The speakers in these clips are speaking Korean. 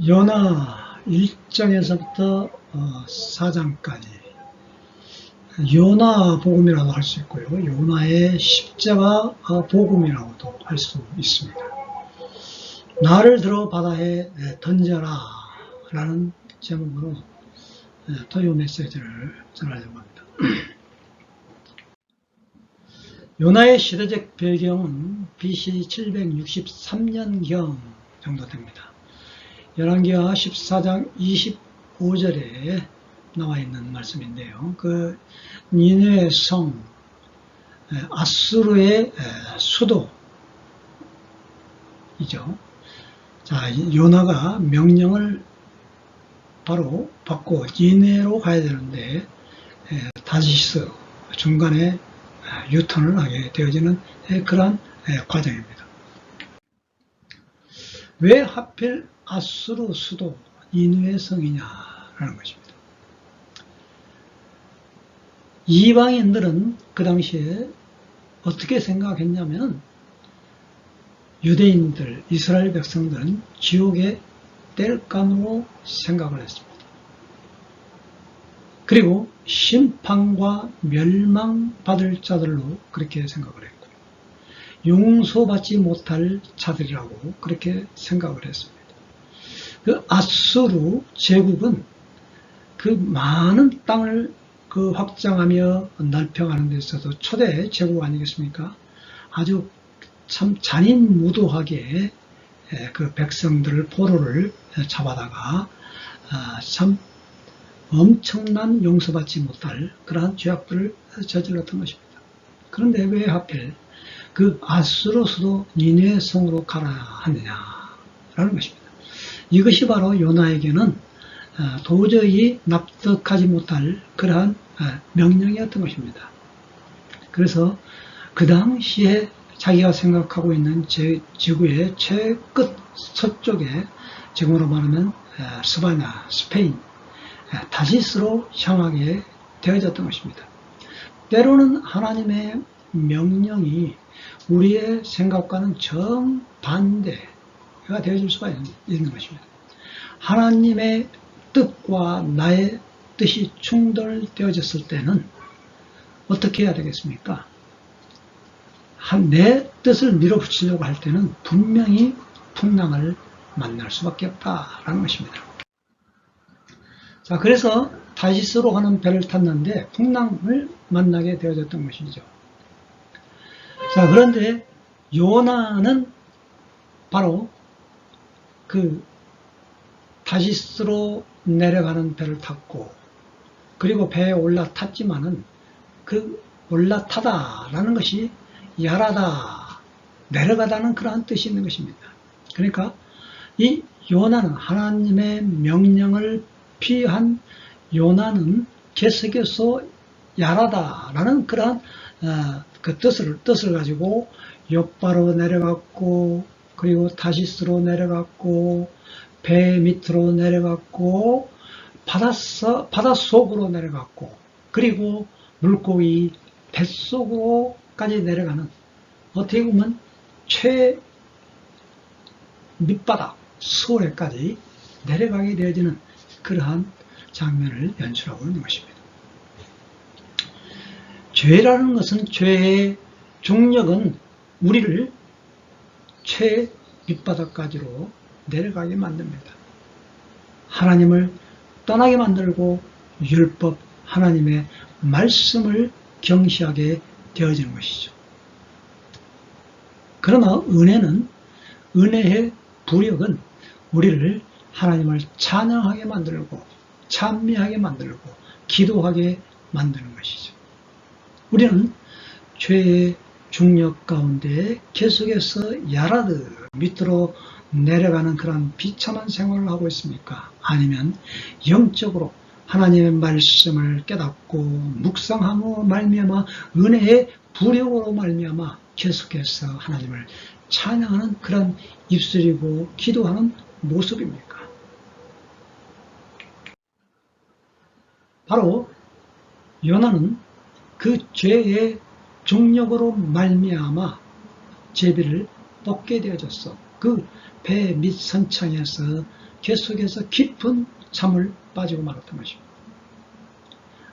요나 1장에서부터 4장까지 요나 복음이라고 할 수 있고요. 요나의 십자가 복음이라고도 할 수 있습니다. 나를 들어 바다에 던져라 라는 제목으로 토요 메시지를 전하려고 합니다. 요나의 시대적 배경은 BC 763년경 정도 됩니다. 열왕기하 14장 25절에 나와 있는 말씀인데요. 그 니느웨 성 아수르의 수도이죠. 자, 요나가 명령을 바로 받고 니느웨로 가야 되는데 다시스 중간에 유턴을 하게 되어지는 그러한 과정입니다. 왜 하필 아수르 수도 니느웨 성이냐라는 것입니다. 이방인들은 그 당시에 어떻게 생각했냐면 유대인들, 이스라엘 백성들은 지옥의 땔감으로 생각을 했습니다. 그리고 심판과 멸망받을 자들로 그렇게 생각을 했고 용서받지 못할 자들이라고 그렇게 생각을 했습니다. 그 아수르 제국은 그 많은 땅을 확장하며 넓혀가는 데 있어서 초대 제국 아니겠습니까? 아주 참 잔인무도하게 그 백성들을 포로를 잡아다가 참 엄청난 용서받지 못할 그러한 죄악들을 저질렀던 것입니다. 그런데 왜 하필 그 아수르 수도 니느웨 성으로 가라 하느냐라는 것입니다. 이것이 바로 요나에게는 도저히 납득하지 못할 그러한 명령이었던 것입니다. 그래서 그 당시에 자기가 생각하고 있는 지구의 최끝 서쪽에 지금으로 말하면 스바냐, 스페인, 다시스로 향하게 되어졌던 것입니다. 때로는 하나님의 명령이 우리의 생각과는 정반대가 되어질 수가 있는 것입니다. 하나님의 뜻과 나의 뜻이 충돌되어졌을 때는 어떻게 해야 되겠습니까? 내 뜻을 밀어붙이려고 할 때는 분명히 풍랑을 만날 수밖에 없다라는 것입니다. 자, 그래서 다시스로 가는 배를 탔는데 풍랑을 만나게 되어졌던 것이죠. 자, 그런데 요나는 바로 그 다시스로 내려가는 배를 탔고 그리고 배에 올라탔지만은 그 올라타다라는 것이 야라다, 내려가다는 그러한 뜻이 있는 것입니다. 그러니까 이 요나는 하나님의 명령을 피한 요나는 계속해서 야라다라는 그러한 그 뜻을 가지고 욥바로 내려갔고 그리고 다시스로 내려갔고 배 밑으로 내려갔고 바닷속으로 내려갔고 그리고 물고기 뱃속으로까지 내려가는 어떻게 보면 밑바닥 수월에까지 내려가게 되어지는 그러한 장면을 연출하고 있는 것입니다. 죄라는 것은 죄의 중력은 우리를 최 밑바닥까지로 내려가게 만듭니다. 하나님을 떠나게 만들고 율법 하나님의 말씀을 경시하게 되어지는 것이죠. 그러나 은혜의 부력은 우리를 하나님을 찬양하게 만들고 찬미하게 만들고 기도하게 만드는 것이죠. 우리는 죄의 중력 가운데 계속해서 야라드 밑으로 내려가는 그런 비참한 생활을 하고 있습니까? 아니면 영적으로 하나님의 말씀을 깨닫고 묵상함으로 말미암아 은혜의 부력으로 말미암아 계속해서 하나님을 찬양하는 그런 입술이고 기도하는 모습입니까? 바로 요나는 그 죄의 중력으로 말미암아 제비를 뽑게 되어졌어. 그 배 밑 선창에서 계속해서 깊은 잠을 빠지고 말았던 것입니다.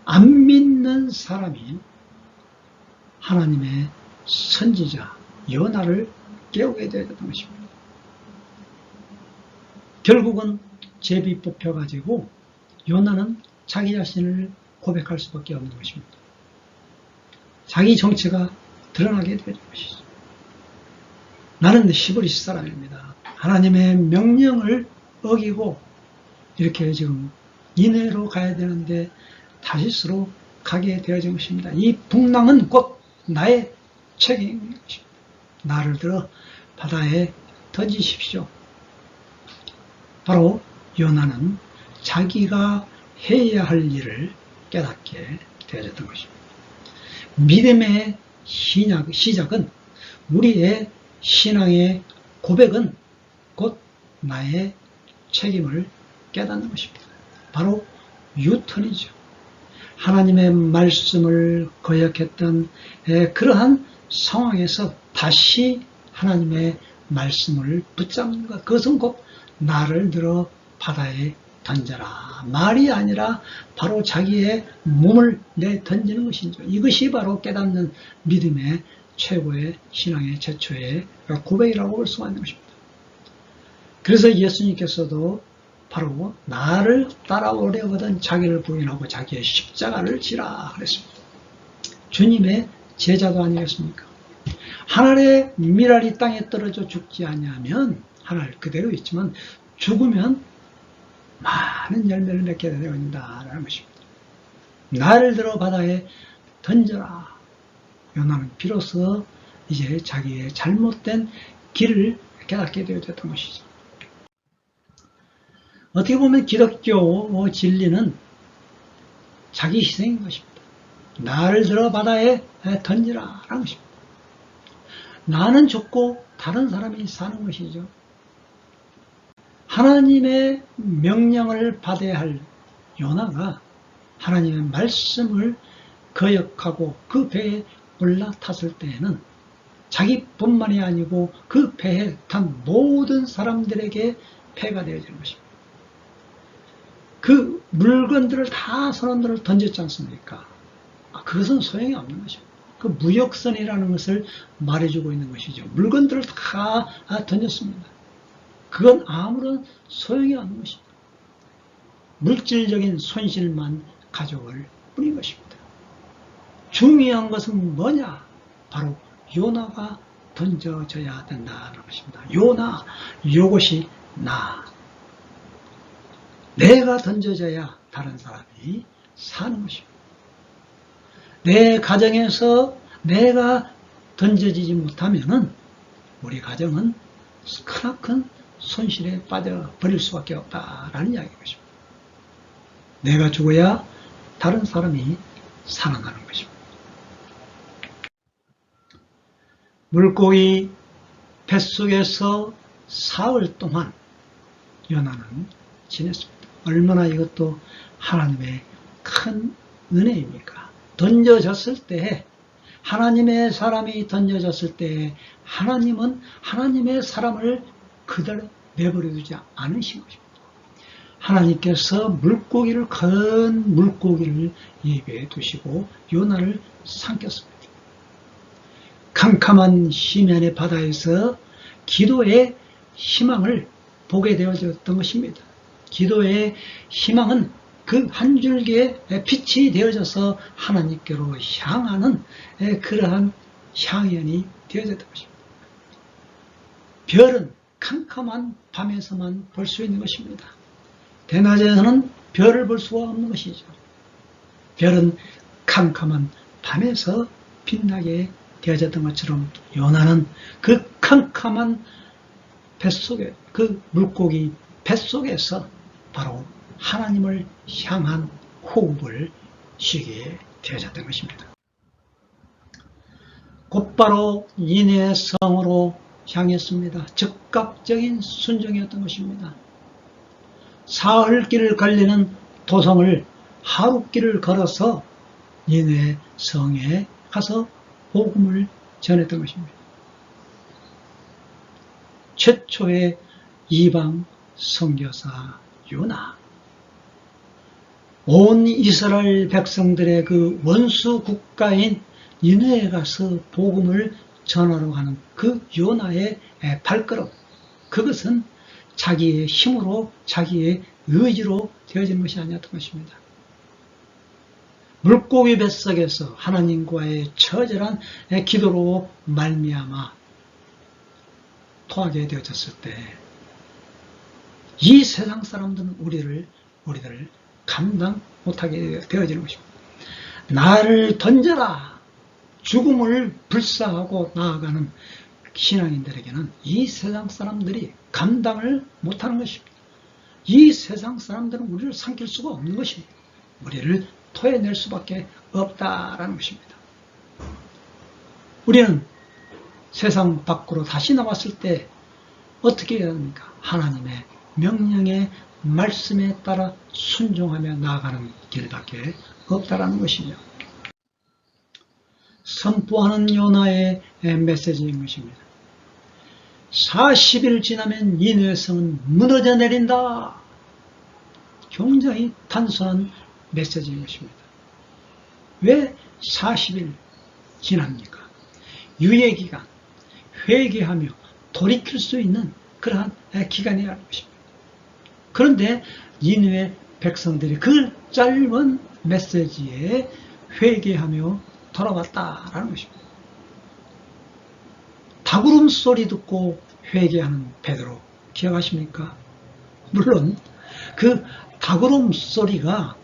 안 믿는 사람이 하나님의 선지자 요나를 깨우게 되었던 것입니다. 결국은 제비 뽑혀가지고 요나는 자기 자신을 고백할 수밖에 없는 것입니다. 자기 정체가 드러나게 되는 것이죠. 나는 히브리스 사람입니다. 하나님의 명령을 어기고 이렇게 지금 니느웨로 가야 되는데 다시스로 가게 되어진 것입니다. 이 풍랑은 곧 나의 책임인 것입니다. 나를 들어 바다에 던지십시오. 바로 요나는 자기가 해야 할 일을 깨닫게 되어졌던 것입니다. 믿음의 시작은 우리의 신앙의 고백은 곧 나의 책임을 깨닫는 것입니다. 바로 유턴이죠. 하나님의 말씀을 거역했던 그러한 상황에서 다시 하나님의 말씀을 붙잡는 것, 그것은 곧 나를 들어 바다에 던져라 말이 아니라 바로 자기의 몸을 내 던지는 것이죠. 이것이 바로 깨닫는 믿음의 최고의 신앙의 최초의 고백이라고 볼 수가 있는 것입니다. 그래서 예수님께서도 바로 나를 따라오려거든 자기를 부인하고 자기의 십자가를 지라 그랬습니다. 주님의 제자도 아니겠습니까? 하늘의 밀알이 땅에 떨어져 죽지 아니하면 하늘 그대로 있지만 죽으면 많은 열매를 맺게 되어진다라는 것입니다. 나를 들어 바다에 던져라. 요나는 비로소 이제 자기의 잘못된 길을 깨닫게 되었던 것이죠. 어떻게 보면 기독교 진리는 자기 희생인 것입니다. 나를 들어 바다에 던지라 라는 것입니다. 나는 죽고 다른 사람이 사는 것이죠. 하나님의 명령을 받아야 할 요나가 하나님의 말씀을 거역하고 그 배에 올라탔을 때에는 자기뿐만이 아니고 그 배에 탄 모든 사람들에게 폐가 되어지는 것입니다. 그 물건들을 다 선원들을 던졌지 않습니까? 그것은 소용이 없는 것입니다. 그 무역선이라는 것을 말해주고 있는 것이죠. 물건들을 다 던졌습니다. 그건 아무런 소용이 없는 것입니다. 물질적인 손실만 가져올 뿐인 것입니다. 중요한 것은 뭐냐? 바로 요나가 던져져야 된다는 것입니다. 요나, 이것이 나. 내가 던져져야 다른 사람이 사는 것입니다. 내 가정에서 내가 던져지지 못하면은 우리 가정은 크나큰 손실에 빠져버릴 수밖에 없다라는 이야기인 것입니다. 내가 죽어야 다른 사람이 살아나는 것입니다. 물고기 뱃속에서 사흘 동안 요나는 지냈습니다. 얼마나 이것도 하나님의 큰 은혜입니까? 던져졌을 때, 하나님의 사람이 던져졌을 때 하나님은 하나님의 사람을 그대로 내버려 두지 않으신 것입니다. 하나님께서 물고기를 큰 물고기를 입에 두시고 요나를 삼켰습니다. 캄캄한 심연의 바다에서 기도의 희망을 보게 되어졌던 것입니다. 기도의 희망은 그 한 줄기의 빛이 되어져서 하나님께로 향하는 그러한 향연이 되어졌던 것입니다. 별은 캄캄한 밤에서만 볼 수 있는 것입니다. 대낮에서는 별을 볼 수가 없는 것이죠. 별은 캄캄한 밤에서 빛나게 되어졌던 것처럼 요나는 그 캄캄한 뱃속에, 그 물고기 뱃속에서 바로 하나님을 향한 호흡을 쉬게 되어졌던 것입니다. 곧바로 니느웨 성으로 향했습니다. 즉각적인 순종이었던 것입니다. 사흘길을 걸리는 도성을 하룻길을 걸어서 니느웨 성에 가서 복음을 전했던 것입니다. 최초의 이방 선교사 요나. 온 이스라엘 백성들의 그 원수 국가인 니느웨에 가서 복음을 전하러 가는 그 요나의 발걸음, 그것은 자기의 힘으로, 자기의 의지로 되어진 것이 아니었던 것입니다. 물고기 뱃속에서 하나님과의 처절한 기도로 말미암아 토하게 되어졌을 때 이 세상 사람들은 우리를 감당 못하게 되어지는 것입니다. 나를 던져라, 죽음을 불사하고 나아가는 신앙인들에게는 이 세상 사람들이 감당을 못하는 것입니다. 이 세상 사람들은 우리를 삼킬 수가 없는 것입니다. 우리를 토해낼 수밖에 없다라는 것입니다. 우리는 세상 밖으로 다시 나왔을 때 어떻게 해야 합니까? 하나님의 명령의 말씀에 따라 순종하며 나아가는 길밖에 없다라는 것이죠. 선포하는 요나의 메시지인 것입니다. 40일 지나면 니느웨 성은 무너져 내린다. 굉장히 단순한 메시지인 것입니다. 왜 40일 지납니까? 유예기간, 회개하며 돌이킬 수 있는 그러한 기간이라는 것입니다. 그런데 니느웨 백성들이 그 짧은 메시지에 회개하며 돌아왔다라는 것입니다. 닭울음 소리 듣고 회개하는 베드로 기억하십니까? 물론 그 닭울음 소리가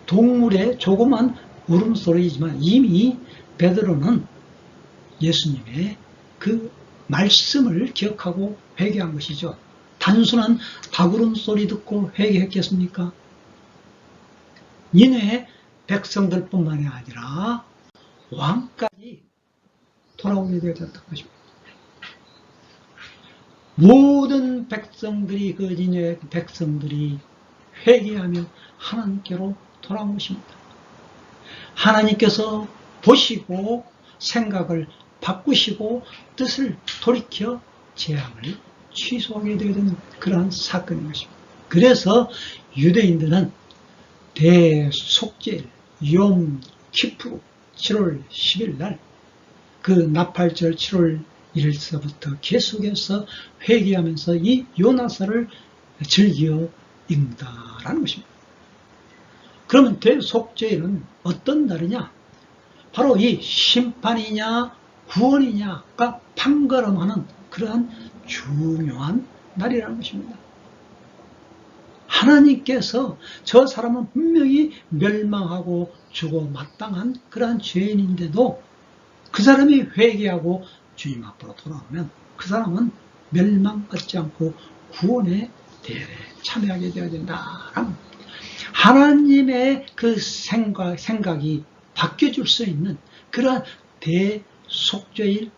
동물의 조그만 울음소리이지만 이미 베드로는 예수님의 그 말씀을 기억하고 회개한 것이죠. 단순한 닭울음 소리 듣고 회개했겠습니까? 니느웨 백성들뿐만이 아니라 왕까지 돌아오게 되었던 것입니다. 모든 백성들이, 그 니느웨 백성들이 회개하며 하나님께로 돌아온 것입니다. 하나님께서 보시고 생각을 바꾸시고 뜻을 돌이켜 재앙을 취소하게 되는 그러한 사건인 것입니다. 그래서 유대인들은 대속죄일, 욤 키푸르 7월 10일 날 그 나팔절 7월 1일서부터 계속해서 회개하면서 이 요나서를 즐겨 읽는다라는 것입니다. 그러면 대속죄일은 어떤 날이냐? 바로 이 심판이냐 구원이냐가 판가름하는 그러한 중요한 날이라는 것입니다. 하나님께서 저 사람은 분명히 멸망하고 죽어 마땅한 그러한 죄인인데도 그 사람이 회개하고 주님 앞으로 돌아오면 그 사람은 멸망받지 않고 구원의 대회에 참여하게 되어야 된다라는 하나님의 그 생각이 바뀌어줄 수 있는 그러한 대속죄일,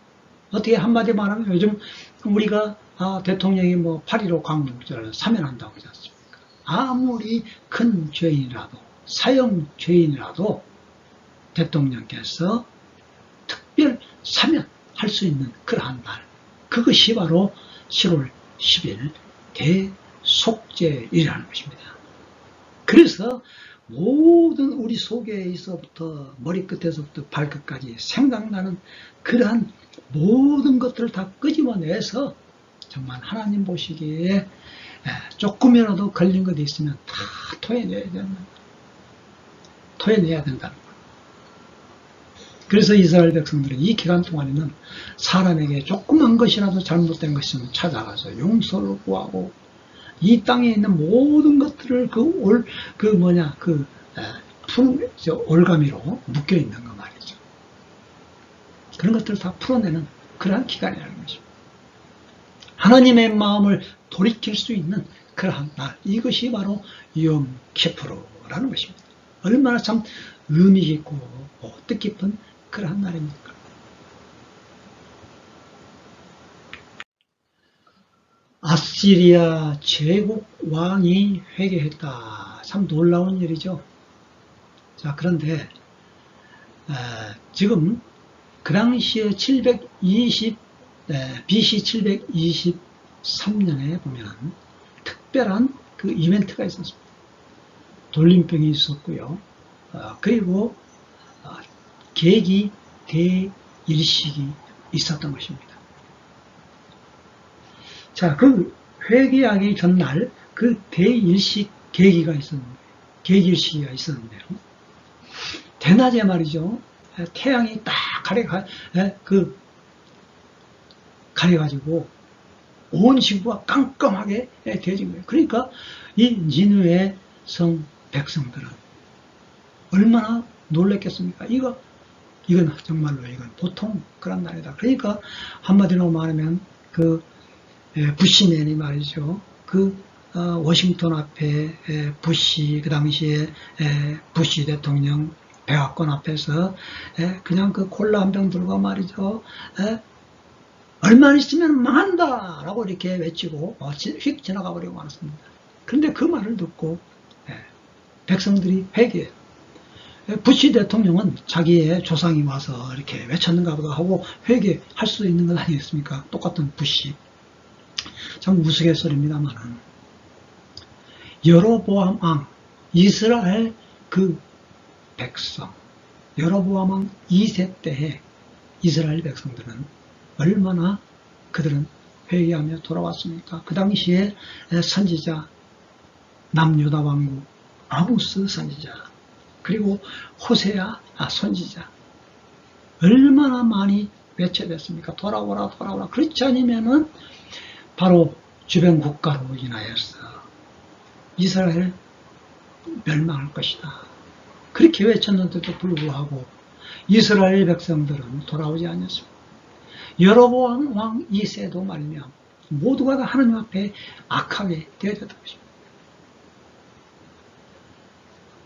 어떻게 한마디 말하면 요즘 우리가 대통령이 뭐 8.15 광복절을 사면한다고 하지 않습니까? 아무리 큰 죄인이라도, 사형 죄인이라도 대통령께서 특별 사면할 수 있는 그러한 날, 그것이 바로 10월 10일 대속죄일이라는 것입니다. 그래서 모든 우리 속에서부터 머리끝에서부터 발끝까지 생각나는 그러한 모든 것들을 다 끄집어내서 정말 하나님 보시기에 조금이라도 걸린 것이 있으면 다 토해내야 된다. 토해내야 된다는 거예요. 그래서 이스라엘 백성들은 이 기간 동안에는 사람에게 조그만 것이라도 잘못된 것이 있으면 찾아가서 용서를 구하고 이 땅에 있는 모든 것들을 올가미로 묶여 있는 거 말이죠. 그런 것들을 다 풀어내는 그러한 기간이라는 것입니다. 하나님의 마음을 돌이킬 수 있는 그러한 날, 이것이 바로 욤 키푸르라는 것입니다. 얼마나 참 의미 깊고 뜻깊은 그러한 날입니까? 아시리아 제국 왕이 회개했다. 참 놀라운 일이죠. 자, 그런데 지금 그 당시에 BC 723년에 보면 특별한 그 이벤트가 있었습니다. 돌림병이 있었고요. 그리고 계기 대일식이 있었던 것입니다. 자, 그 회개하기 전날 그 대일식 계기가 있었는데, 계기일식이 있었는데요. 대낮에 말이죠. 태양이 딱 가려가지고 온 지구가 깜깜하게 되어진 거예요. 그러니까 이 니느웨 성 백성들은 얼마나 놀랬겠습니까? 이건 정말로 이건 보통 그런 날이다. 그러니까 한마디로 말하면 그 부시맨이 말이죠. 워싱턴 앞에 부시 그 당시에 부시 대통령 백악관 앞에서 그냥 그 콜라 한 병 들고 말이죠. 얼마 있으면 망한다 라고 이렇게 외치고 휙 지나가 버리고 말았습니다. 그런데 그 말을 듣고 백성들이 회개해요. 부시 대통령은 자기의 조상이 와서 이렇게 외쳤는가 보다 하고 회개할 수 있는 것 아니겠습니까? 똑같은 부시. 참 우스갯소리입니다만은 여로보암 왕 이스라엘 그 백성 여로보암 왕 2세 때에 이스라엘 백성들은 얼마나 그들은 회개하며 돌아왔습니까? 그 당시에 선지자 남유다 왕국 아모스 선지자 그리고 호세아 선지자 얼마나 많이 외쳐댔습니까? 돌아오라 돌아오라. 그렇지 않으면은 바로 주변 국가로 인하여서 이스라엘 멸망할 것이다. 그렇게 외쳤는데도 불구하고 이스라엘 백성들은 돌아오지 않았습니다. 여로보암 왕 2세도 말이며 모두가 다 하나님 앞에 악하게 되어졌던 것입니다.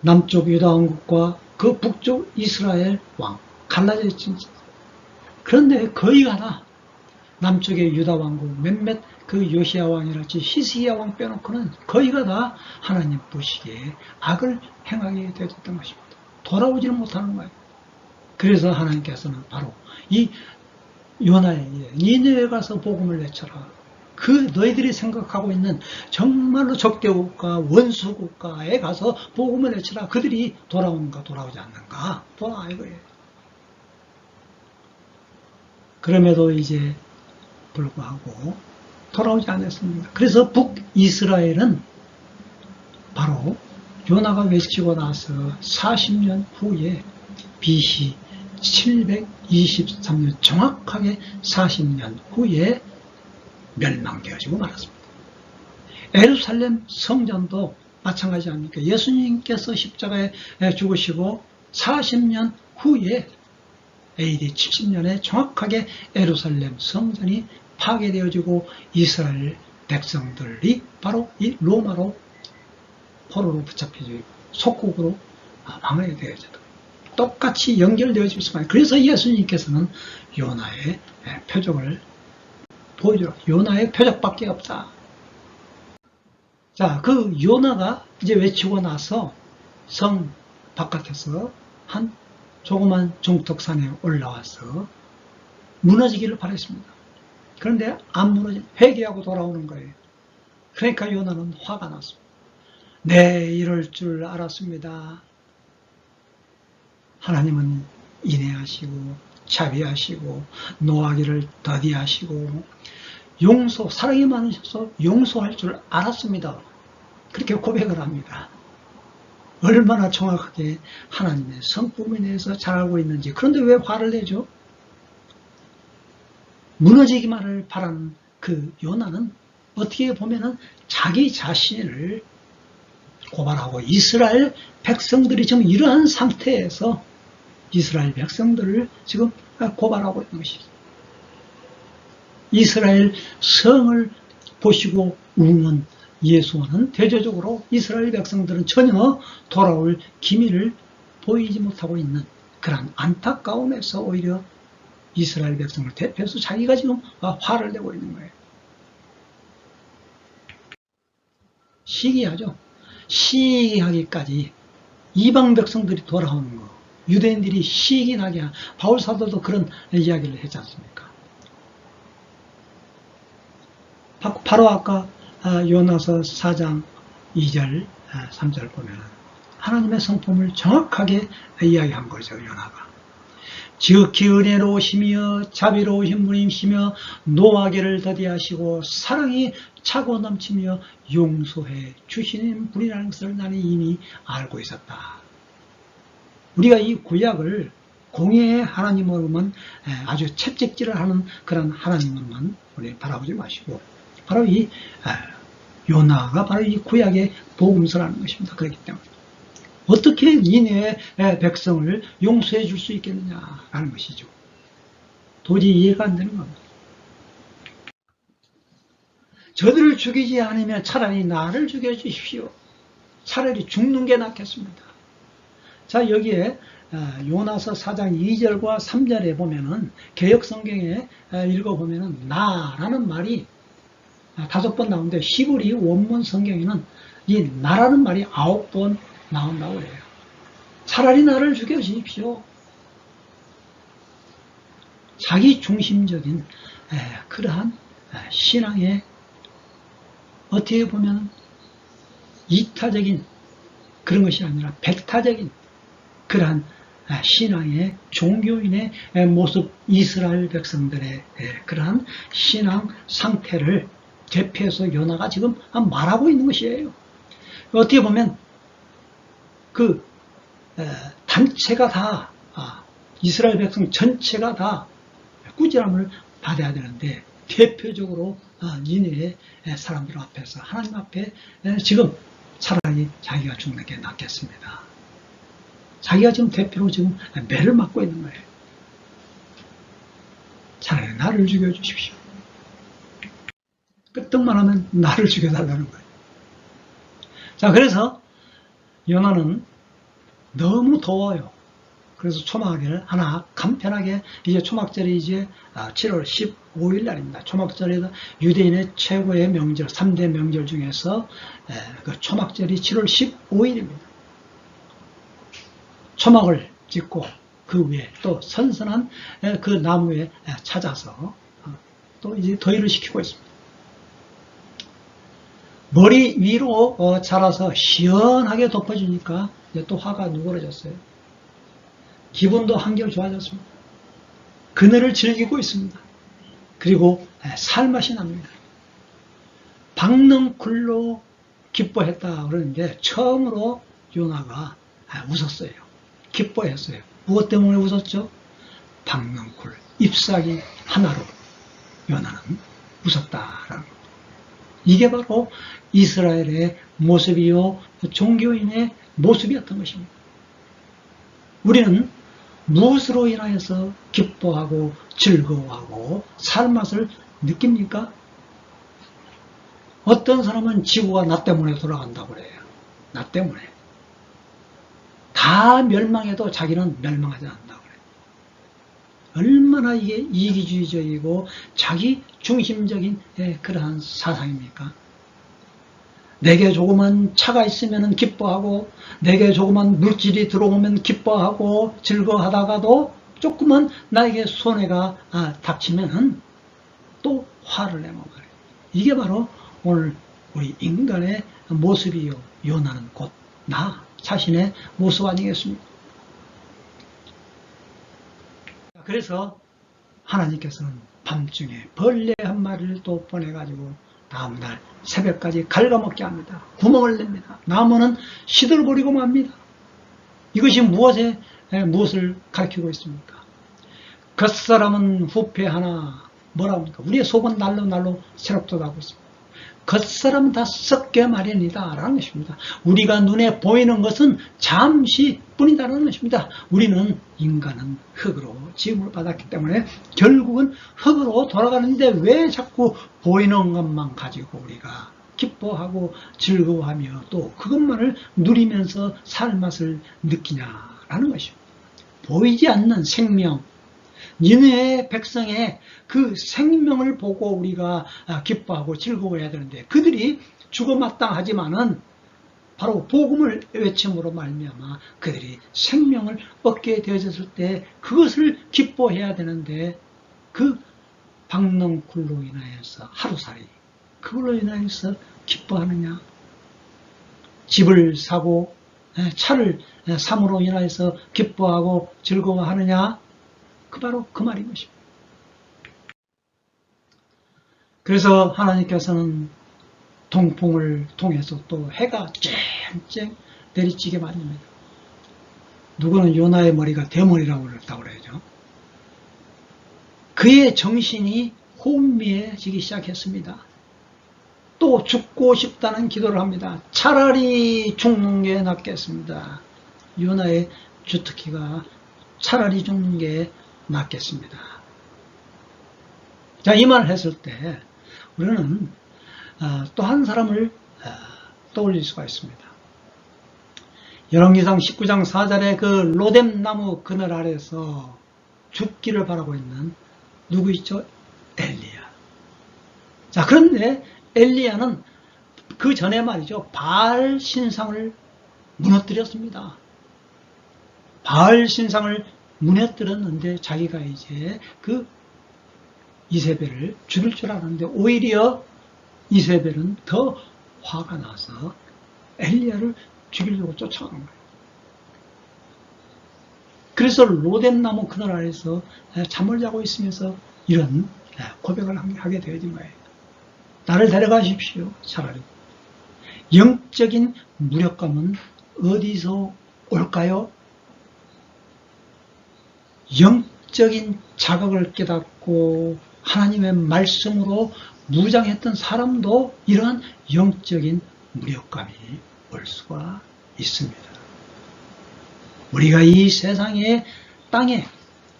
남쪽 유다 왕국과 그 북쪽 이스라엘 왕 갈라져 있습니다. 그런데 거의가 다 남쪽의 유다 왕국 몇몇 그 요시야 왕이랄지 히스기야 왕 빼놓고는 거의가 다 하나님 보시기에 악을 행하게 되었던 것입니다. 돌아오지는 못하는 거예요. 그래서 하나님께서는 바로 이 요나에게 니느웨 가서 복음을 외쳐라. 그 너희들이 생각하고 있는 정말로 적대국가 원수국가에 가서 복음을 외쳐라. 그들이 돌아오는가 돌아오지 않는가 보라 이거예요. 그럼에도 이제 불구하고 돌아오지 않았습니다. 그래서 북이스라엘은 바로 요나가 외치고 나서 40년 후에 BC 723년 정확하게 40년 후에 멸망되어지고 말았습니다. 예루살렘 성전도 마찬가지 아닙니까? 예수님께서 십자가에 죽으시고 40년 후에 AD 70년에 정확하게 예루살렘 성전이 파괴되어지고 이스라엘 백성들이 바로 이 로마로 포로로 붙잡혀지고 속국으로 망하게 되어졌다. 똑같이 연결되어질 수만. 그래서 예수님께서는 요나의 표적을 보여주라. 요나의 표적밖에 없다. 자, 그 요나가 이제 외치고 나서 성 바깥에서 한 조그만 종덕산에 올라와서 무너지기를 바랬습니다. 그런데 안 무너지, 회개하고 돌아오는 거예요. 그러니까 요나는 화가 났습니다. 네, 이럴 줄 알았습니다. 하나님은 인애하시고 자비하시고 노하기를 더디하시고 사랑이 많으셔서 용서할 줄 알았습니다. 그렇게 고백을 합니다. 얼마나 정확하게 하나님의 성품에 대해서 잘 알고 있는지. 그런데 왜 화를 내죠? 무너지기만을 바라는 그 요나는 어떻게 보면은 자기 자신을 고발하고 이스라엘 백성들이 지금 이러한 상태에서 이스라엘 백성들을 지금 고발하고 있는 것이죠. 이스라엘 성을 보시고 우는 예수와는 대조적으로 이스라엘 백성들은 전혀 돌아올 기미를 보이지 못하고 있는 그런 안타까움에서 오히려 이스라엘 백성을 대표해서 자기가 지금 화를 내고 있는 거예요. 시기하죠. 시기하기까지 이방 백성들이 돌아오는 거, 유대인들이 시기 나게 한, 바울 사도도 그런 이야기를 했지 않습니까? 바로 아까 요나서 4장 2절, 3절 보면 하나님의 성품을 정확하게 이야기한 거죠. 요나가. 지극히 은혜로우시며 자비로우신 분이시며 노하기를 더디하시고 사랑이 차고 넘치며 용서해 주시는 분이라는 것을 나는 이미 알고 있었다. 우리가 이 구약을 공의의 하나님으로만 아주 채찍질을 하는 그런 하나님으로만 우리 바라보지 마시고 바로 이 요나가 바로 이 구약의 복음서라는 것입니다. 그렇기 때문에 어떻게 니네의 백성을 용서해 줄 수 있겠느냐라는 것이죠. 도저히 이해가 안 되는 겁니다. 저들을 죽이지 않으면 차라리 나를 죽여주십시오. 차라리 죽는 게 낫겠습니다. 자, 여기에 요나서 4장 2절과 3절에 보면은 개역성경에 읽어보면은 나라는 말이 5번 나오는데 히브리 원문 성경에는 이 나라는 말이 9번 나온다고 해요. 차라리 나를 죽여주십시오. 자기 중심적인 그러한 신앙의 어떻게 보면 이타적인 그런 것이 아니라 배타적인 그러한 신앙의 종교인의 모습, 이스라엘 백성들의 그러한 신앙 상태를 대표해서 요나가 지금 말하고 있는 것이에요. 어떻게 보면 그 단체가 다 이스라엘 백성 전체가 다 꾸지람을 받아야 되는데 대표적으로 니네의 사람들 앞에서 하나님 앞에 지금 차라리 자기가 죽는 게 낫겠습니다. 자기가 지금 대표로 지금 매를 맞고 있는 거예요. 차라리 나를 죽여주십시오. 끄떡만 하면 나를 죽여달라는 거예요. 자, 그래서 요나는 너무 더워요. 그래서 초막을 하나 간편하게 이제 초막절이 이제 7월 15일 날입니다. 초막절이 유대인의 최고의 명절, 3대 명절 중에서 그 초막절이 7월 15일입니다. 초막을 짓고 그 위에 또 선선한 그 나무에 찾아서 또 이제 더위를 식히고 있습니다. 머리 위로 자라서 시원하게 덮어주니까 이제 또 화가 누그러졌어요. 기분도 한결 좋아졌습니다. 그늘을 즐기고 있습니다. 그리고 살맛이 납니다. 박능쿨로 기뻐했다 그러는데 처음으로 요나가 웃었어요. 기뻐했어요. 무엇 때문에 웃었죠? 박능쿨, 잎사귀 하나로 요나는 웃었다라는 겁니다. 이게 바로 이스라엘의 모습이요 종교인의 모습이었던 것입니다. 우리는 무엇으로 인하여서 기뻐하고 즐거워하고 살맛을 느낍니까? 어떤 사람은 지구가 나 때문에 돌아간다고 그래요. 나 때문에. 다 멸망해도 자기는 멸망하지 않는다고 그래요. 얼마나 이게 이기주의적이고 자기 중심적인 그러한 사상입니까? 내게 조그만 차가 있으면 기뻐하고 내게 조그만 물질이 들어오면 기뻐하고 즐거워하다가도 조그만 나에게 손해가 닥치면 또 화를 내고 말이에요. 이게 바로 오늘 우리 인간의 모습이요. 요나는 곧 나 자신의 모습 아니겠습니까? 그래서 하나님께서는 밤중에 벌레 한 마리를 또 보내가지고 다음날 새벽까지 갉아먹게 합니다. 구멍을 냅니다. 나무는 시들거리고 맙니다. 이것이 무엇을 가르치고 있습니까? 겉사람은 후패하나 뭐라 합니까? 우리의 속은 날로 새롭도록 있습니다. 겉사람은 다 썩게 마련이다 라는 것입니다. 우리가 눈에 보이는 것은 잠시 뿐이다라는 것입니다. 우리는 인간은 흙으로 지음을 받았기 때문에 결국은 흙으로 돌아가는데 왜 자꾸 보이는 것만 가지고 우리가 기뻐하고 즐거워하며 또 그것만을 누리면서 살맛을 느끼냐라는 것입니다. 보이지 않는 생명, 니네의 백성의 그 생명을 보고 우리가 기뻐하고 즐거워해야 되는데 그들이 죽어마땅하지만은 바로 복음을 외침으로 말미암아 그들이 생명을 얻게 되어졌을 때 그것을 기뻐해야 되는데 그 박능쿨로 인하여서 하루살이 그걸로 인해서 기뻐하느냐? 집을 사고 차를 삼으로 인해서 기뻐하고 즐거워하느냐? 그 바로 그 말인 것입니다. 그래서 하나님께서는 동풍을 통해서 또 해가 쨍쨍 내리쬐게 만듭니다. 누구는 요나의 머리가 대머리라고 그랬다고 그러죠. 그의 정신이 혼미해지기 시작했습니다. 또 죽고 싶다는 기도를 합니다. 차라리 죽는 게 낫겠습니다. 요나의 주특기가 차라리 죽는 게 낫겠습니다. 자, 이 말을 했을 때 우리는 또 한 사람을 떠올릴 수가 있습니다. 열왕기상 19장 4절에 그 로뎀나무 그늘 아래서 죽기를 바라고 있는 누구 있죠? 엘리야. 자, 그런데 엘리야는 그 전에 말이죠. 바알 신상을 무너뜨렸습니다. 바알 신상을 무너뜨렸는데 자기가 이제 그 이세벨을 죽일 줄 알았는데 오히려 이세벨은 더 화가 나서 엘리야를 죽이려고 쫓아가는 거예요. 그래서 로뎀나무 그늘 아래서 잠을 자고 있으면서 이런 고백을 하게 되어진 거예요. 나를 데려가십시오. 차라리. 영적인 무력감은 어디서 올까요? 영적인 자각을 깨닫고 하나님의 말씀으로 무장했던 사람도 이러한 영적인 무력감이 올 수가 있습니다. 우리가 이 세상의 땅에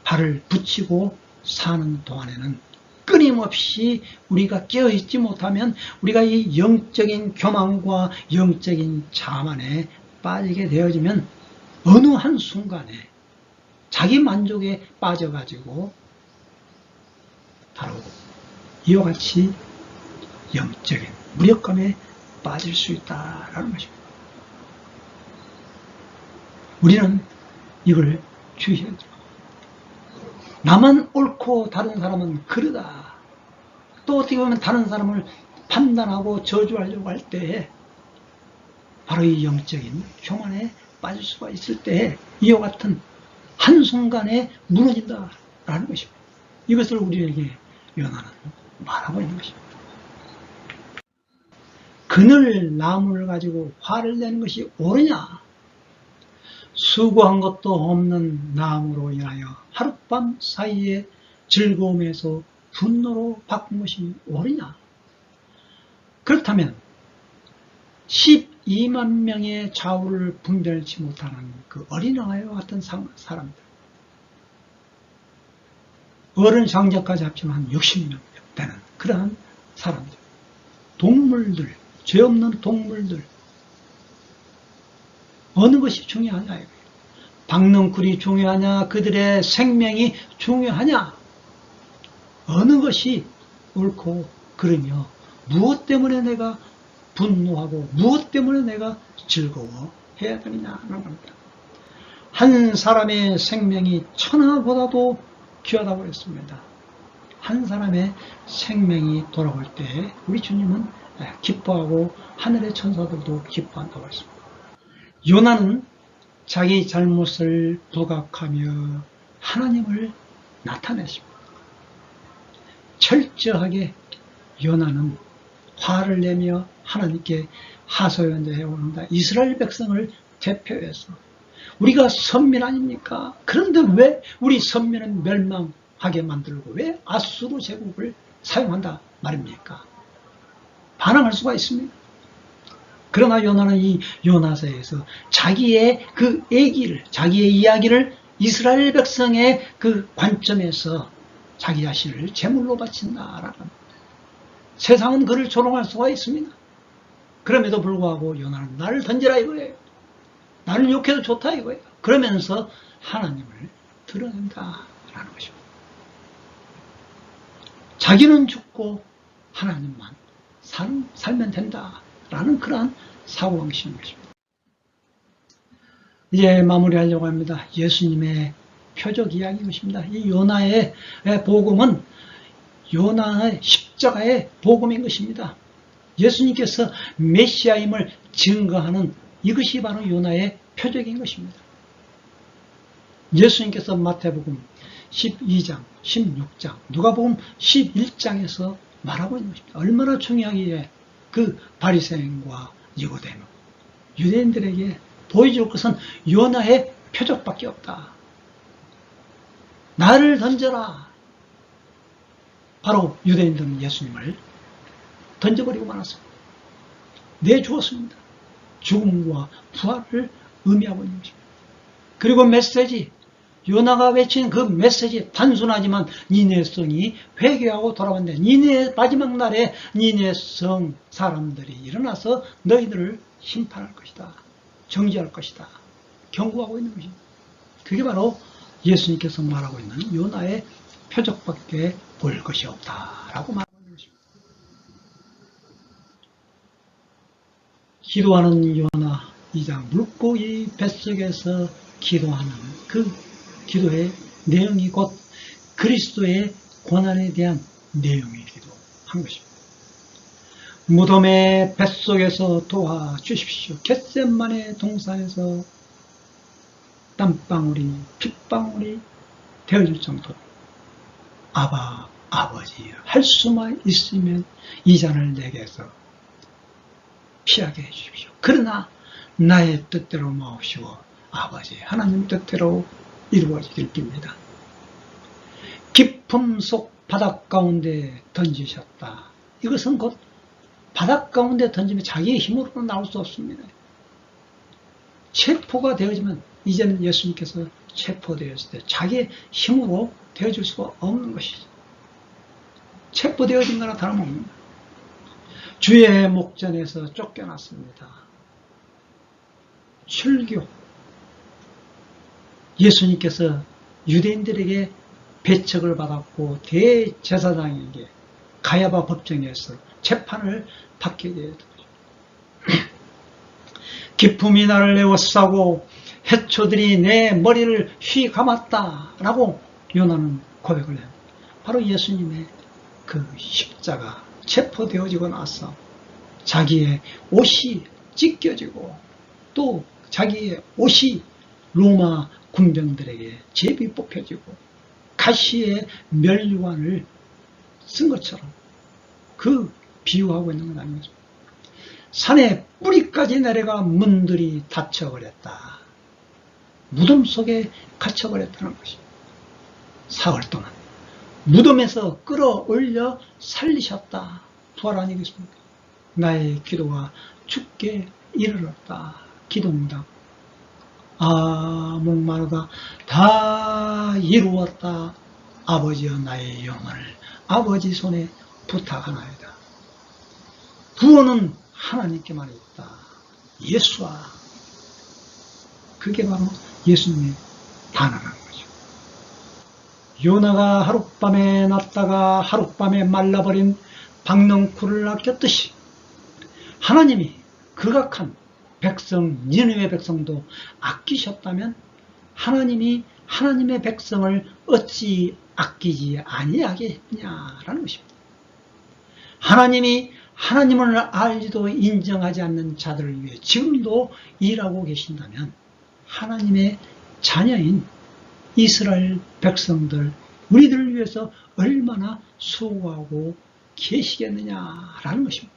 발을 붙이고 사는 동안에는 끊임없이 우리가 깨어있지 못하면 우리가 이 영적인 교만과 영적인 자만에 빠지게 되어지면 어느 한순간에 자기 만족에 빠져가지고 바로 이와 같이 영적인 무력감에 빠질 수 있다라는 것입니다. 우리는 이걸 주의해야 돼요. 나만 옳고 다른 사람은 그르다. 또 어떻게 보면 다른 사람을 판단하고 저주하려고 할 때에 바로 이 영적인 교만에 빠질 수가 있을 때에 이와 같은 한순간에 무너진다라는 것입니다. 이것을 우리에게 요나는 말하고 있는 것입니다. 그늘 나무를 가지고 화를 내는 것이 옳으냐? 수고한 것도 없는 나무로 인하여 하룻밤 사이에 즐거움에서 분노로 바꾼 것이 옳으냐? 그렇다면 12만 명의 좌우를 분별치 못하는 그 어린아이와 같은 사람들, 어른 장자까지 합치면 한 60명 되는 그러한 사람들, 동물들, 죄 없는 동물들, 어느 것이 중요하냐 이거예요. 박넝쿨이 중요하냐, 그들의 생명이 중요하냐, 어느 것이 옳고 그르며 무엇 때문에 내가 분노하고 무엇 때문에 내가 즐거워해야 되느냐는 겁니다. 한 사람의 생명이 천하보다도 귀하다고 했습니다. 한 사람의 생명이 돌아올 때 우리 주님은 기뻐하고 하늘의 천사들도 기뻐한다고 했습니다. 요나는 자기 잘못을 부각하며 하나님을 나타냈습니다. 철저하게 요나는 화를 내며 하나님께 하소연해 오는다. 이스라엘 백성을 대표해서 우리가 선민 아닙니까? 그런데 왜 우리 선민은 멸망하게 만들고 왜 아수르 제국을 사용한다 말입니까? 반항할 수가 있습니다. 그러나 요나는 이 요나서에서 자기의 그 얘기를, 자기의 이야기를 이스라엘 백성의 그 관점에서 자기 자신을 제물로 바친다라는 겁니다. 세상은 그를 조롱할 수가 있습니다. 그럼에도 불구하고 요나는 나를 던지라 이거예요. 나를 욕해도 좋다 이거예요. 그러면서 하나님을 드러낸다라는 것입니다. 자기는 죽고 하나님만 살면 된다라는 그러한 사고방식인 것입니다. 이제 마무리하려고 합니다. 예수님의 표적 이야기인 것입니다. 이 요나의 복음은 요나의 십자가의 복음인 것입니다. 예수님께서 메시아임을 증거하는 이것이 바로 요나의 표적인 것입니다. 예수님께서 마태복음 12장, 16장, 누가복음 11장에서 말하고 있는 것입니다. 얼마나 중요하기에 그 바리새인과 니고데모, 유대인들에게 보여줄 것은 요나의 표적밖에 없다. 나를 던져라. 바로 유대인들은 예수님을 던져버리고 말았습니다. 내주었습니다. 죽음과 부활을 의미하고 있는 것입니다. 그리고 메시지, 요나가 외친 그 메시지 단순하지만 니네성이 회개하고 돌아왔는데 니네 마지막 날에 니네성 사람들이 일어나서 너희들을 심판할 것이다. 정죄할 것이다. 경고하고 있는 것입니다. 그게 바로 예수님께서 말하고 있는 요나의 표적밖에 볼 것이 없다라고 말하고 있는 것입니다. 기도하는 요나 2장, 물고기 뱃속에서 기도하는 그 기도의 내용이 곧 그리스도의 고난에 대한 내용이기도 한 것입니다. 무덤의 뱃속에서 도와주십시오. 겟세마네 동산에서 땀방울이 핏방울이 되어질 정도로 아바 아버지 할 수만 있으면 이 잔을 내게서 피하게 해주십시오. 그러나 나의 뜻대로 마옵시고 아버지 하나님 뜻대로 이루어지길 빕니다. 깊음 속 바닷 가운데 던지셨다. 이것은 곧 바닷 가운데 던지면 자기의 힘으로는 나올 수 없습니다. 체포가 되어지면 이제는 예수님께서 체포되었을 때 자기의 힘으로 되어줄 수가 없는 것이죠. 체포되어진 거나 다름없습니다. 주의 목전에서 쫓겨났습니다. 출교. 예수님께서 유대인들에게 배척을 받았고 대제사장에게 가야바 법정에서 재판을 받게 되었다. 기품이 나를 에워싸고 해초들이 내 머리를 휘 감았다라고 요나는 고백을 해요. 바로 예수님의 그 십자가 체포되어지고 나서 자기의 옷이 찢겨지고 또 자기의 옷이 로마 군병들에게 제비 뽑혀지고 가시의 멸류관을 쓴 것처럼 그 비유하고 있는 건 아닙니다. 산에 뿌리까지 내려가 문들이 닫혀버렸다. 무덤 속에 갇혀버렸다는 것입니다. 사흘 동안 무덤에서 끌어올려 살리셨다. 부활 아니겠습니까? 나의 기도가 주께 이르렀다. 기도입니다. 아 목마르다 다 이루었다. 아버지여 나의 영혼을 아버지 손에 부탁하나이다. 구원은 하나님께만 있다. 예수와 그게 바로 예수님의 단언한 거죠. 요나가 하룻밤에 났다가 하룻밤에 말라버린 박넝쿨을 아꼈듯이 하나님이 극악한 백성 니느웨 백성도 아끼셨다면 하나님이 하나님의 백성을 어찌 아끼지 아니하겠냐라는 것입니다. 하나님이 하나님을 알지도 인정하지 않는 자들을 위해 지금도 일하고 계신다면 하나님의 자녀인 이스라엘 백성들 우리들을 위해서 얼마나 수고하고 계시겠느냐라는 것입니다.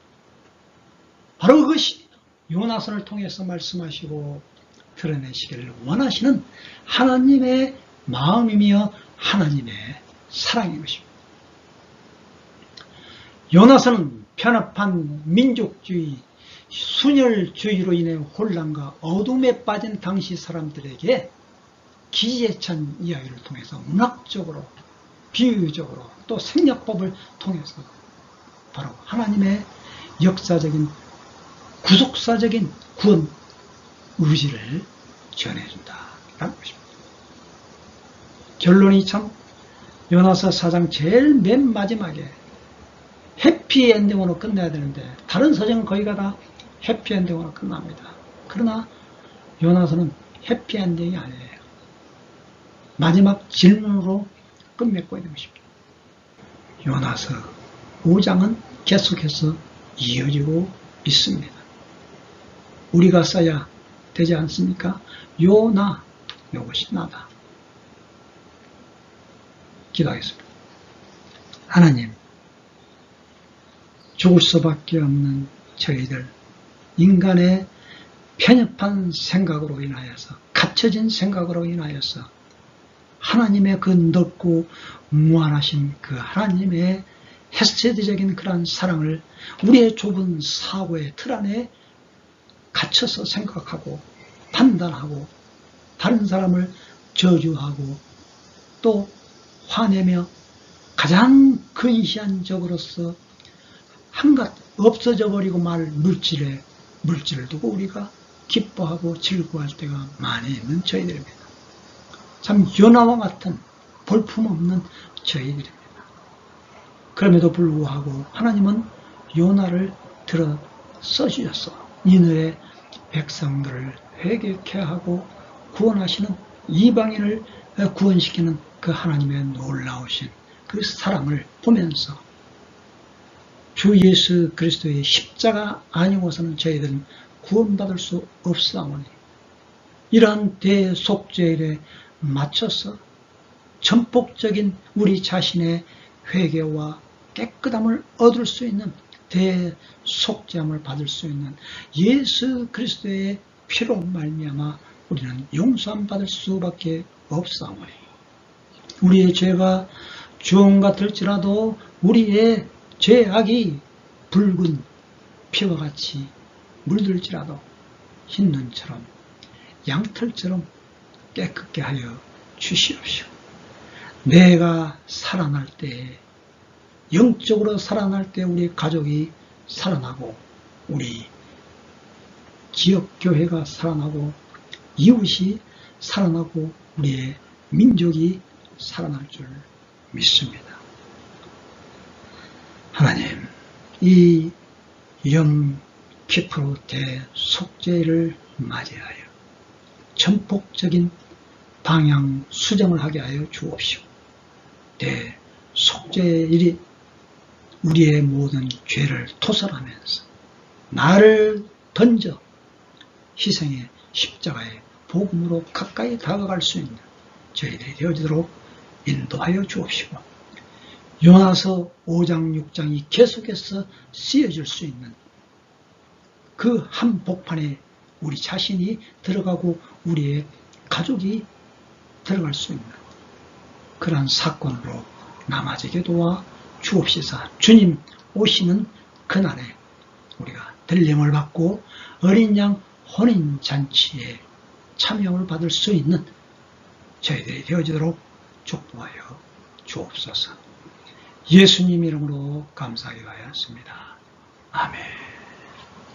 바로 그것이 요나서를 통해서 말씀하시고 드러내시기를 원하시는 하나님의 마음이며 하나님의 사랑인 것입니다. 요나서는 편협한 민족주의, 순혈주의로 인해 혼란과 어둠에 빠진 당시 사람들에게 기지에 찬 이야기를 통해서 문학적으로, 비유적으로 또 생략법을 통해서 바로 하나님의 역사적인 구속사적인 구원 의지를 전해준다라는 것입니다. 결론이 참 요나서 4장 제일 맨 마지막에 해피엔딩으로 끝내야 되는데 다른 서정은 거의가 다 해피엔딩으로 끝납니다. 그러나 요나서는 해피엔딩이 아니에요. 마지막 질문으로 끝맺고 있는 것입니다. 요나서 5장은 계속해서 이어지고 있습니다. 우리가 써야 되지 않습니까? 요나, 요것이 나다. 기도하겠습니다. 하나님, 죽을 수밖에 없는 저희들, 인간의 편협한 생각으로 인하여서, 갇혀진 생각으로 인하여서 하나님의 그 넓고 무한하신 그 하나님의 헤세드적인 그러한 사랑을 우리의 좁은 사고의 틀 안에 갇혀서 생각하고 판단하고 다른 사람을 저주하고 또 화내며 가장 근시안적으로서 한갓 없어져 버리고 말 물질을 두고 우리가 기뻐하고 즐거워할 때가 많이 있는 저희들입니다. 참 요나와 같은 볼품없는 저희들입니다. 그럼에도 불구하고 하나님은 요나를 들어 써주셨어. 니느웨 백성들을 회개케 하고 구원하시는 이방인을 구원시키는 그 하나님의 놀라우신 그 사랑을 보면서 주 예수 그리스도의 십자가 아니고서는 저희들은 구원받을 수 없사오니 이러한 대속죄일에 맞춰서 전폭적인 우리 자신의 회개와 깨끗함을 얻을 수 있는 대속죄함을 받을 수 있는 예수 그리스도의 피로 말미암아 우리는 용서함 받을 수밖에 없사오니 우리의 죄가 주홍 같을지라도 우리의 죄악이 붉은 피와 같이 물들지라도 흰 눈처럼 양털처럼 깨끗게 하여 주시옵시고 내가 살아날 때 영적으로 살아날 때 우리 가족이 살아나고 우리 지역교회가 살아나고 이웃이 살아나고 우리의 민족이 살아날 줄 믿습니다. 하나님, 이 염키프로 대속죄를 맞이하여 전폭적인 방향 수정을 하게 하여 주옵시고 대속죄일이 우리의 모든 죄를 토설하면서 나를 던져 희생의 십자가의 복음으로 가까이 다가갈 수 있는 저희들이 되어지도록 인도하여 주옵시고 요나서 5장 6장이 계속해서 쓰여질 수 있는 그 한복판에 우리 자신이 들어가고 우리의 가족이 들어갈 수 있는 그러한 사건으로 남아지게 도와 주옵시사. 주님 오시는 그날에 우리가 들림을 받고 어린 양 혼인잔치에 참여를 받을 수 있는 저희들이 되어지도록 축복하여 주옵소서. 예수님 이름으로 감사하였습니다. 아멘.